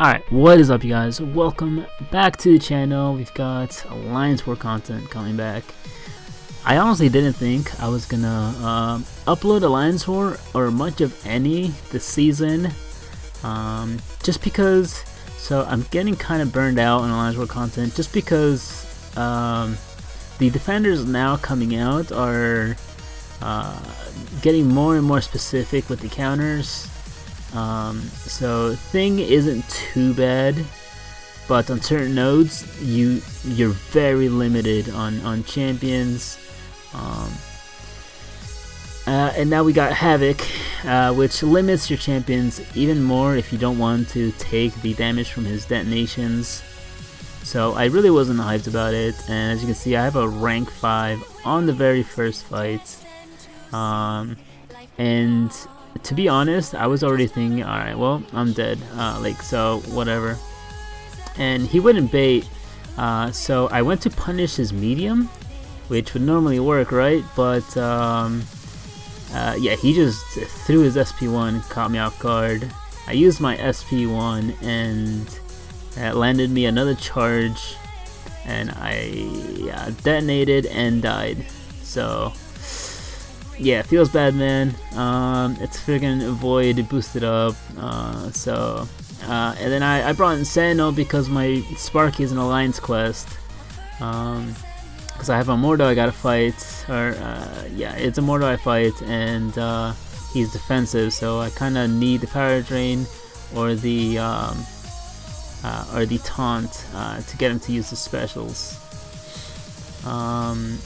Alright, what is up you guys? Welcome back to the channel. We've got Alliance War content coming back. I honestly didn't think I was gonna upload Alliance War or much of any this season. Just because, so I'm getting kind of burned out on Alliance War content just because the defenders now coming out are getting more and more specific with the counters. So Thing isn't too bad, but on certain nodes you're very limited on champions. And now we got Havoc, which limits your champions even more if you don't want to take the damage from his detonations. So I really wasn't hyped about it, and as you can see I have a rank 5 on the very first fight. And to be honest, I was already thinking, alright, well, I'm dead, so whatever. And he wouldn't bait, so I went to punish his medium, which would normally work, right? But yeah, he just threw his SP1, caught me off guard. I used my SP1 and it landed me another charge, and I detonated and died. So yeah, feels bad, man. It's friggin' Void boosted up. And then I brought in Sentinel because my Sparky is an Alliance quest. Because I have a Mordo I gotta fight, yeah, it's a Mordo I fight, and he's defensive, so I kind of need the power drain or the taunt to get him to use his specials.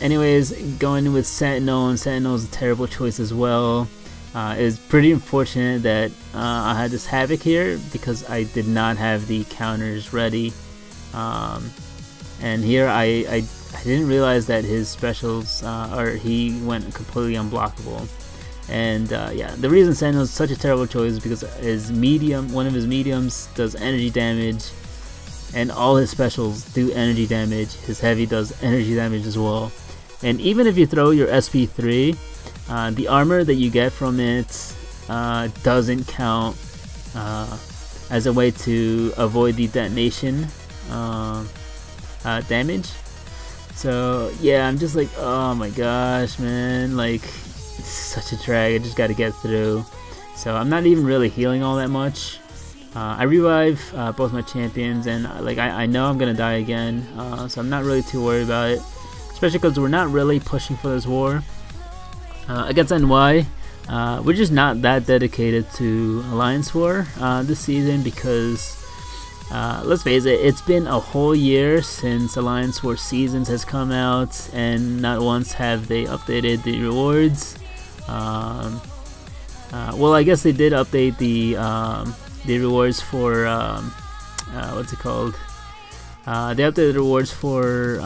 Anyways, going with Sentinel, and Sentinel is a terrible choice as well. It's pretty unfortunate that I had this Havoc here because I did not have the counters ready. And here I didn't realize that his specials, he went completely unblockable. And yeah, the reason Sentinel is such a terrible choice is because his medium, one of his mediums does energy damage, and all his specials do energy damage. His heavy does energy damage as well. And even if you throw your SP3, the armor that you get from it doesn't count as a way to avoid the detonation damage. So yeah, I'm just like, oh my gosh, man, like it's such a drag. I just gotta get through. So I'm not even really healing all that much. I revive both my champions, and I know I'm gonna die again, so I'm not really too worried about it, especially because we're not really pushing for this war against NY. We're just not that dedicated to Alliance War this season because let's face it, it's been a whole year since Alliance War Seasons has come out, and not once have they updated the rewards. Well, I guess they did update the rewards for what's it called? They updated the rewards for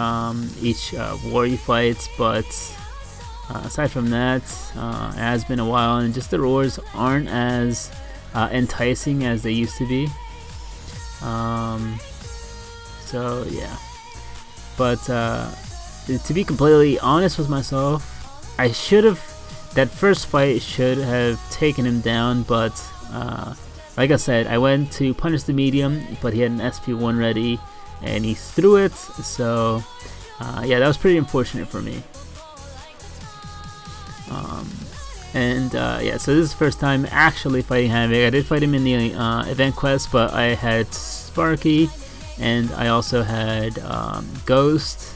each war you fight, but aside from that, it has been a while, and just the rewards aren't as enticing as they used to be. So yeah, but to be completely honest with myself, I should have, that first fight should have taken him down, but like I said, I went to punish the medium, but he had an SP1 ready, and he threw it, so yeah, that was pretty unfortunate for me. Yeah, so this is the first time actually fighting Havoc. I did fight him in the event quest, but I had Sparky, and I also had Ghost.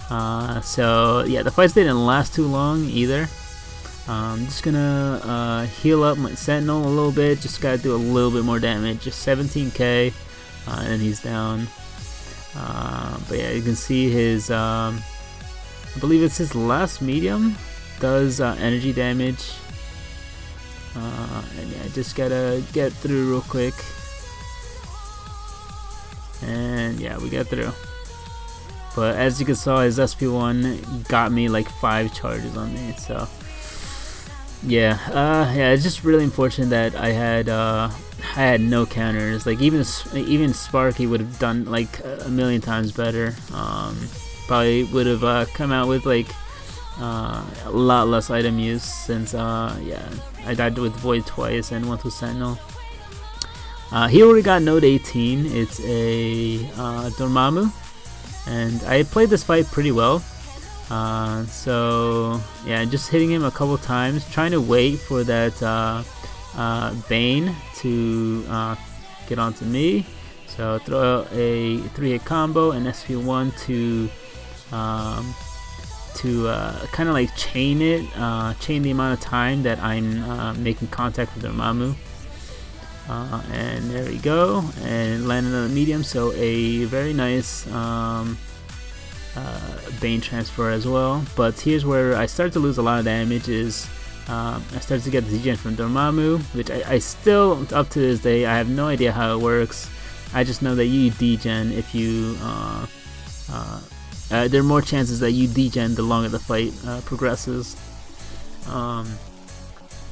So yeah, the fights didn't last too long either. I'm just gonna heal up my Sentinel a little bit, just gotta do a little bit more damage, just 17k, and he's down. But yeah, you can see his, I believe it's his last medium, does energy damage. And yeah, just gotta get through real quick. And yeah, we got through. But as you can see, his SP1 got me like 5 charges on me, so yeah, yeah, it's just really unfortunate that I had no counters. Like even Sparky would have done like a million times better. Probably would have come out with like a lot less item use, since yeah, I died with Void twice and once with Sentinel. He already got node 18. It's a Dormammu, and I played this fight pretty well. So yeah, just hitting him a couple times, trying to wait for that Bane to get onto me. So throw a 3-hit combo and SP1 to kind of like chain the amount of time that I'm making contact with Dormammu. And there we go, and landed on the medium. So a very nice Bane transfer as well. But here's where I start to lose a lot of damage. Is I started to get the degen from Dormammu, which I still, up to this day, I have no idea how it works. I just know that you degen if you there are more chances that you degen the longer the fight progresses.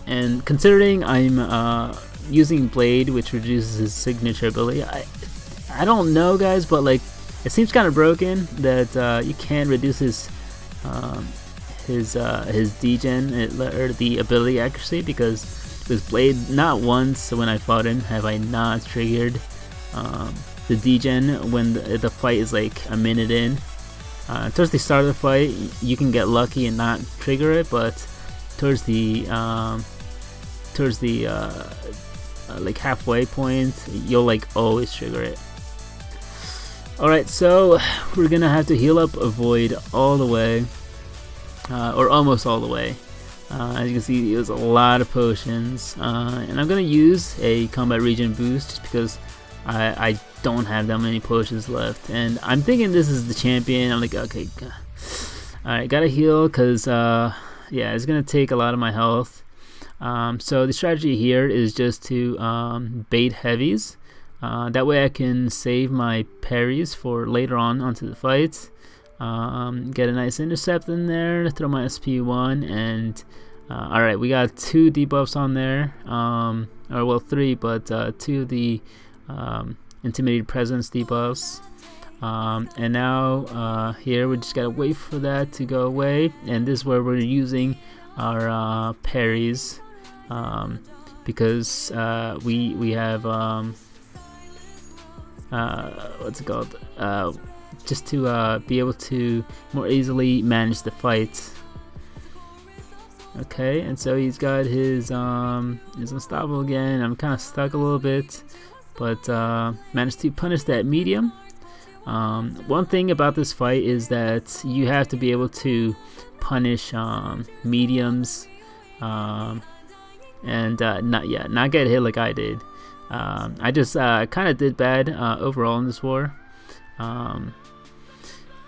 And considering I'm using Blade, which reduces his signature ability, I don't know, guys, but like it seems kind of broken that you can reduce his degen or the ability accuracy, because with Blade, not once when I fought him have I not triggered the degen when the fight is like a minute in. Towards the start of the fight, you can get lucky and not trigger it, but towards the like halfway point, you'll like always trigger it. Alright, so we're gonna have to heal up a Void all the way, or almost all the way. As you can see, it was a lot of potions, and I'm gonna use a combat regen boost just because I don't have that many potions left, and I'm thinking this is the champion. I'm like, okay, alright, gotta heal, because yeah, it's gonna take a lot of my health. So the strategy here is just to bait heavies. That way I can save my parries for later on onto the fight. Get a nice intercept in there, throw my SP1, and alright, we got 2 debuffs on there, or well 3, but 2 of the intimidated presence debuffs. And now here we just gotta wait for that to go away, and this is where we're using our parries, because we have what's it called, just to be able to more easily manage the fight. Okay, and so he's got his unstoppable again. I'm kind of stuck a little bit, but managed to punish that medium. One thing about this fight is that you have to be able to punish mediums, and not get hit like I did. I just kind of did bad overall in this war.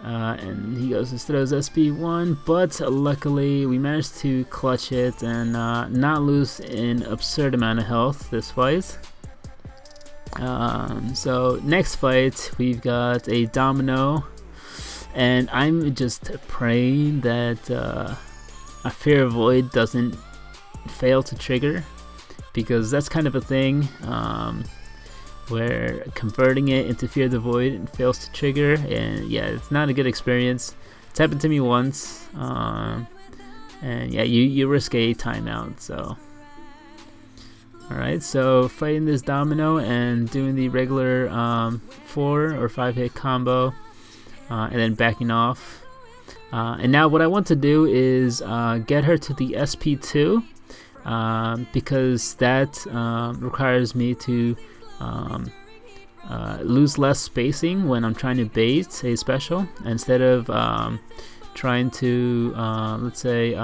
And he goes and throws SP1, but luckily we managed to clutch it and not lose an absurd amount of health this fight. So next fight we've got a Domino, and I'm just praying that a Fear of Void doesn't fail to trigger, because that's kind of a thing where converting it into Fear the Void fails to trigger, and yeah, it's not a good experience. It's happened to me once, and yeah, you risk a timeout. So alright, so fighting this Domino and doing the regular 4 or 5 hit combo, and then backing off. And now what I want to do is get her to the SP2, because that requires me to lose less spacing when I'm trying to bait a special, instead of trying to let's say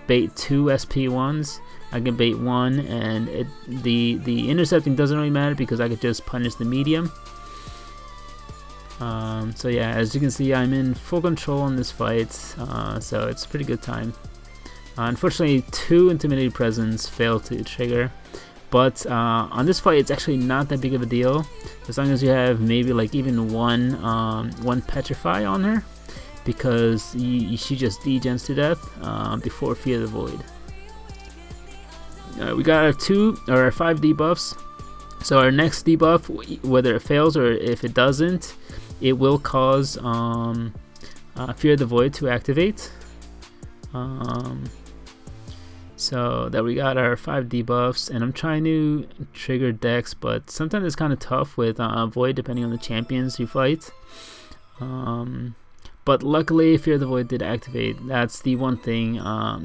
bait 2 SP1s. I can bait 1, and the intercepting doesn't really matter because I could just punish the medium. So yeah, as you can see, I'm in full control in this fight, so it's a pretty good time. Unfortunately, 2 intimidated presence failed to trigger, but on this fight it's actually not that big of a deal, as long as you have maybe like even one petrify on her, because she just degens to death before Fear the Void. We got our 2 or our 5 debuffs. So our next debuff, whether it fails or if it doesn't, it will cause Fear the Void to activate. So that we got our 5 debuffs, and I'm trying to trigger decks, but sometimes it's kind of tough with Void depending on the champions you fight. But luckily Fear of the Void did activate. That's the one thing,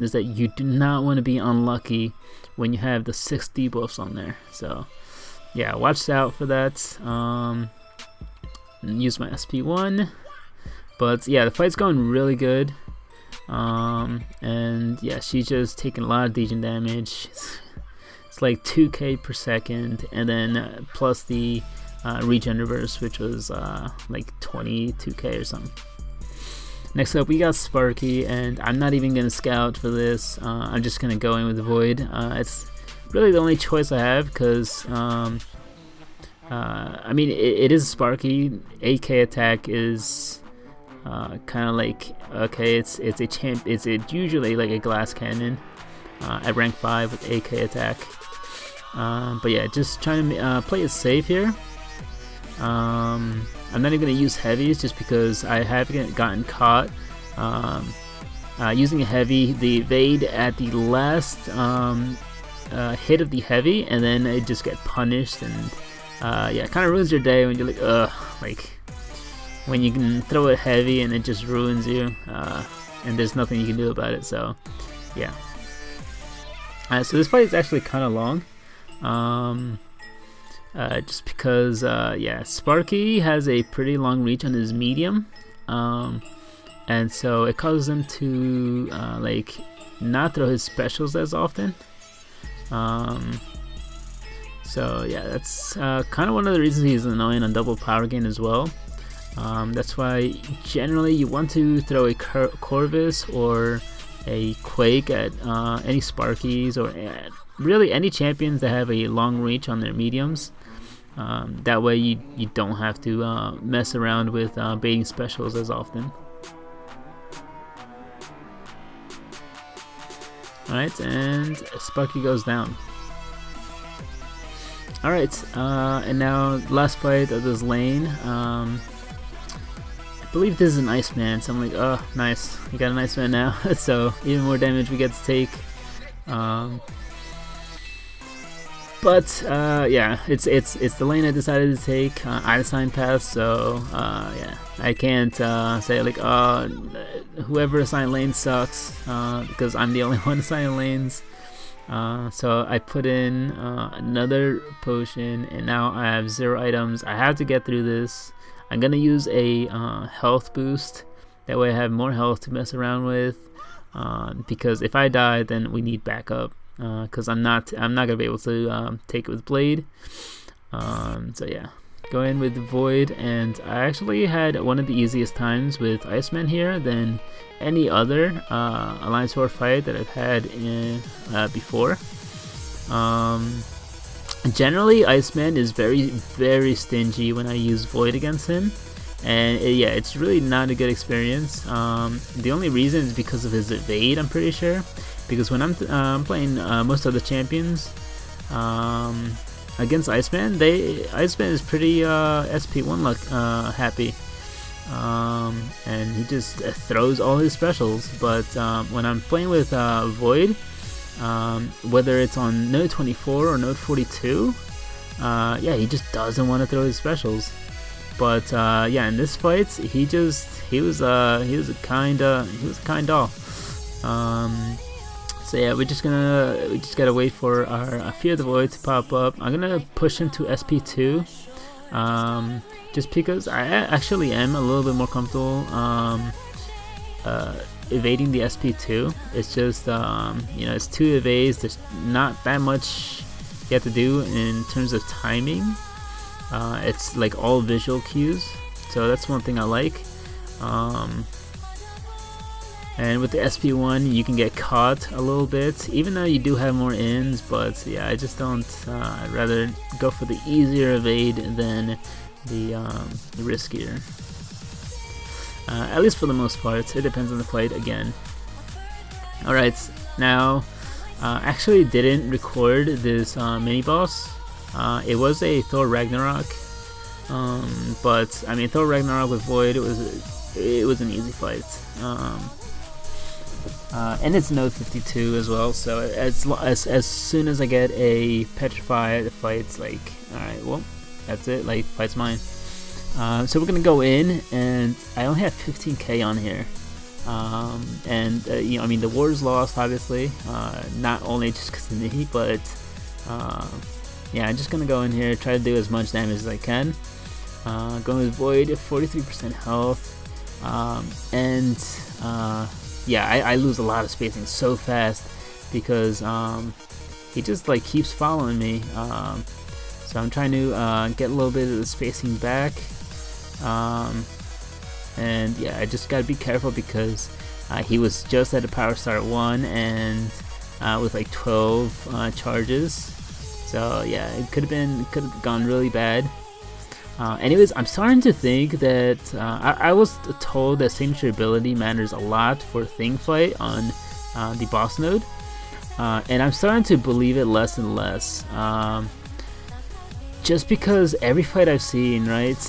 is that you do not want to be unlucky when you have the 6 debuffs on there. So yeah, watch out for that. Use my SP1, but yeah, the fight's going really good. And yeah, she's just taking a lot of degen damage. It's like 2k per second, and then plus the regen reverse, which was like 22k or something. Next up we got Sparky, and I'm not even gonna scout for this. I'm just gonna go in with the Void. It's really the only choice I have, because I mean, it is Sparky. AK attack is kind of like, okay, it's usually like a glass cannon at rank 5 with AK attack. But yeah, just trying to play it safe here. I'm not even going to use heavies just because I haven't gotten caught using a heavy. The evade at the last hit of the heavy, and then it just get punished, and yeah, it kind of ruins your day when you're like, ugh, like when you can throw it heavy and it just ruins you, and there's nothing you can do about it. So yeah, so this fight is actually kind of long, just because yeah, Sparky has a pretty long reach on his medium, and so it causes him to like not throw his specials as often. So yeah, that's kind of one of the reasons he's annoying on double power gain as well. That's why generally you want to throw a Corvus or a Quake at any Sparkies, or really any champions that have a long reach on their mediums. That way you don't have to mess around with baiting specials as often. Alright, and Sparky goes down. Alright, and now last fight of this lane. I believe this is an Iceman, so I'm like, oh, nice, we got an Iceman now. So even more damage we get to take. But yeah, it's the lane I decided to take. I assigned path, so yeah, I can't say like, whoever assigned lane sucks, because I'm the only one assigning lanes. So I put in another potion, and now I have 0 items. I have to get through this. I'm gonna use a health boost. That way I have more health to mess around with. Because if I die, then we need backup. Because I'm not gonna be able to take it with Blade. So yeah, go in with Void, and I actually had one of the easiest times with Iceman here than any other Alliance War fight that I've had before. Generally, Iceman is very, very stingy when I use Void against him, and yeah, it's really not a good experience. The only reason is because of his evade, I'm pretty sure, because when I'm playing most of the champions against Iceman, Iceman is pretty SP1 happy, and he just throws all his specials. But when I'm playing with Void, whether it's on node 24 or node 42, yeah, he just doesn't want to throw his specials. But yeah, in this fight, he was a kind doll. So yeah, we just gotta wait for our Fear the Void to pop up. I'm gonna push him to SP2, just because I actually am a little bit more comfortable evading the SP2. It's just you know, it's 2 evades. There's not that much you have to do in terms of timing. It's like all visual cues, so that's one thing I like. And with the SP1, you can get caught a little bit, even though you do have more ins. But yeah, I just don't. I'd rather go for the easier evade than the riskier. At least for the most part. It depends on the fight again. Alright, now actually didn't record this mini boss. It was a Thor Ragnarok, but I mean, Thor Ragnarok with Void, it was an easy fight. and it's node 52 as well. So as soon as I get a petrify, the fight's like, all right, well, that's it. Like, fight's mine. So we're gonna go in, and I only have 15k on here. You know, I mean, the war is lost, obviously, not only just because of me, but yeah, I'm just gonna go in here, try to do as much damage as I can. Going with Void, 43% health, yeah, I lose a lot of spacing so fast because he just like keeps following me. So I'm trying to get a little bit of the spacing back. And yeah, I just gotta be careful because he was just at a power start 1 and with like 12 charges. So yeah, it could have gone really bad. Anyways, I'm starting to think that I was told that signature ability matters a lot for Thing Fight on the boss node, and I'm starting to believe it less and less. Just because every fight I've seen, right?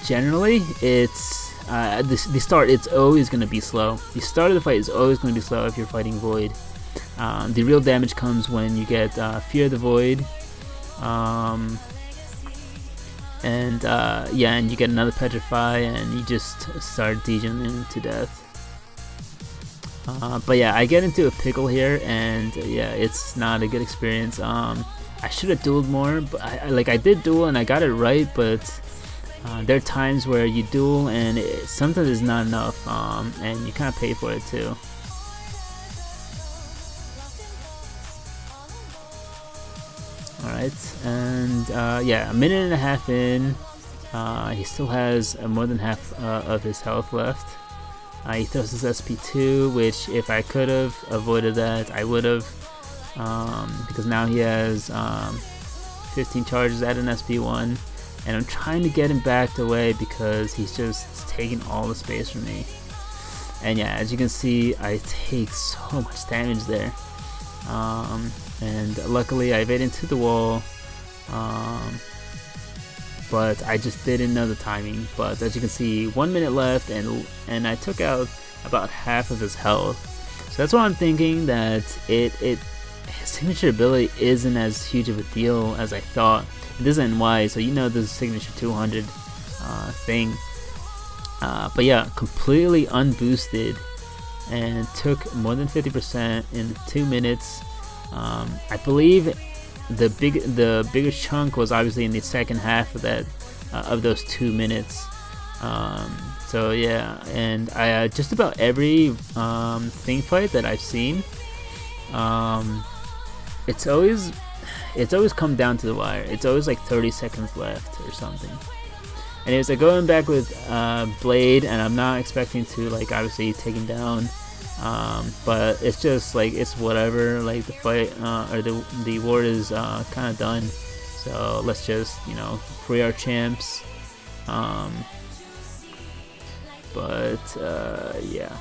Generally, it's the start. It's always going to be slow. The start of the fight is always going to be slow if you're fighting Void. The real damage comes when you get Fear of the Void. Yeah, and you get another petrify, and you just start deaging them to death. But yeah, I get into a pickle here, and yeah, it's not a good experience. I should have dueled more, but I did duel and I got it right, but there are times where you duel and sometimes it's not enough, and you kind of pay for it too. Alright, and yeah, a minute and a half in, he still has more than half of his health left. He throws his SP2, which if I could have avoided that, I would have, because now he has 15 charges at an SP1, and I'm trying to get him backed away because he's just taking all the space from me. And yeah, as you can see, I take so much damage there. And luckily I made into the wall, but I just didn't know the timing. But as you can see, 1 minute left, and I took out about half of his health. So that's why I'm thinking that his signature ability isn't as huge of a deal as I thought. It isn't NY, so you know this is signature 200 thing. But yeah, completely unboosted and took more than 50% in 2 minutes. I believe the biggest chunk was obviously in the second half of that of those 2 minutes. So yeah, and I just about every Thing Fight that I've seen, it's always come down to the wire. It's always like 30 seconds left or something. Anyways, I going back with Blade, and I'm not expecting to like obviously take him down. But it's just like, it's whatever, like the fight or the ward is kind of done, so let's just, you know, free our champs. Yeah,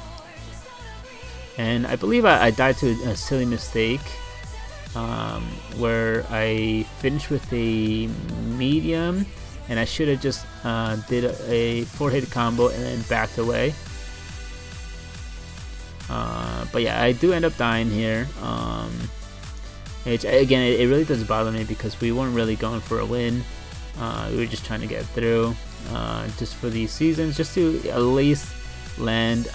and I believe I died to a silly mistake, where I finished with a medium, and I should have just did a 4-hit combo and then backed away. But yeah, I do end up dying here, which again, it really does bother me because we weren't really going for a win. We were just trying to get through, just for these seasons, just to at least land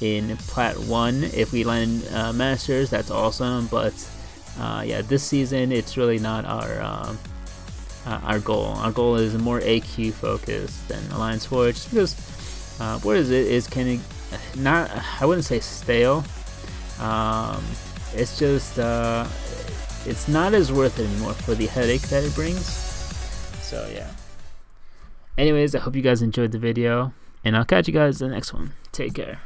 in Plat 1. If we land Masters, that's awesome, but yeah, this season it's really not our goal. Our goal is more AQ focused than Alliance War, just because what is kind of not, I wouldn't say stale, it's just it's not as worth it anymore for the headache that it brings. So yeah, anyways, I hope you guys enjoyed the video, and I'll catch you guys in the next one. Take care.